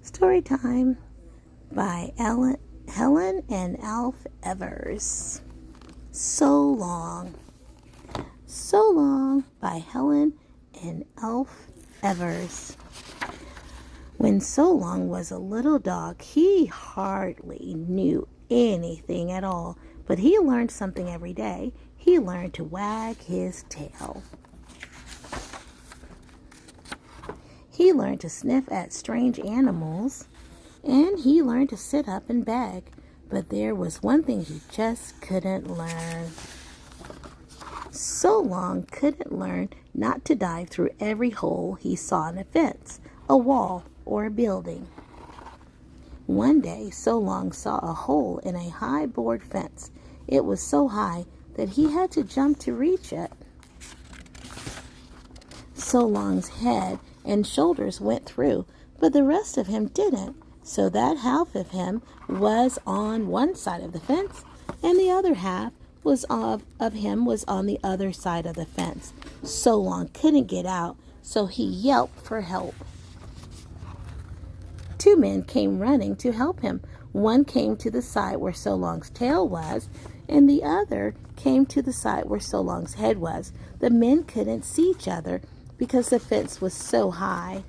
Story time by Helen and Alf Evers. So Long. So Long by Helen and Alf Evers. When So Long was a little dog, he hardly knew anything at all, but he learned something every day. He learned to wag his tail. He learned to sniff at strange animals, and he learned to sit up and beg. But there was one thing he just couldn't learn. So Long couldn't learn not to dive through every hole he saw in a fence, a wall, or a building. One day, So Long saw a hole in a high board fence. It was so high that he had to jump to reach it. So Long's head and shoulders went through, but the rest of him didn't, so that half of him was on one side of the fence, and the other half of him was on the other side of the fence. So Long couldn't get out, so he yelped for help. Two men came running to help him. One came to the side where So Long's tail was, and the other came to the side where So Long's head was. The men couldn't see each other because the fence was so high.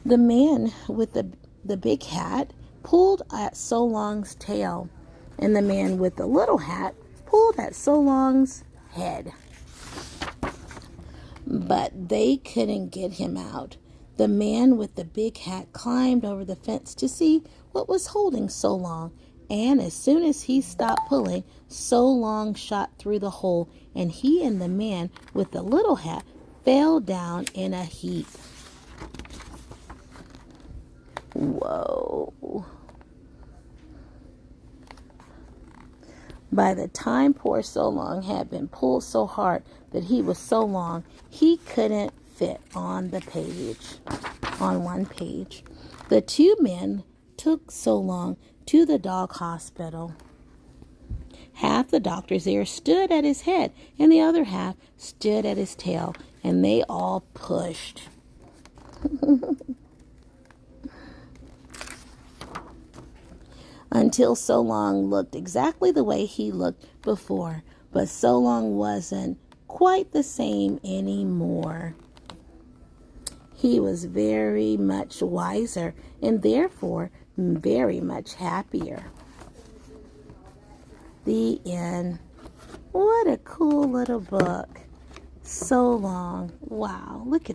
The man with the big hat pulled at So Long's tail, and the man with the little hat pulled at So Long's head. But they couldn't get him out. The man with the big hat climbed over the fence to see what was holding So Long, and as soon as he stopped pulling, So Long shot through the hole, and he and the man with the little hat fell down in a heap. Whoa. By the time poor So Long had been pulled so hard that he was so long, he couldn't fit on one page. The two men took So Long to the dog hospital. Half the doctors there stood at his head, and the other half stood at his tail, and they all pushed. Until So Long looked exactly the way he looked before, but So Long wasn't quite the same anymore. He was very much wiser and therefore very much happier. The end. What a cool little book. So Long. Wow, look at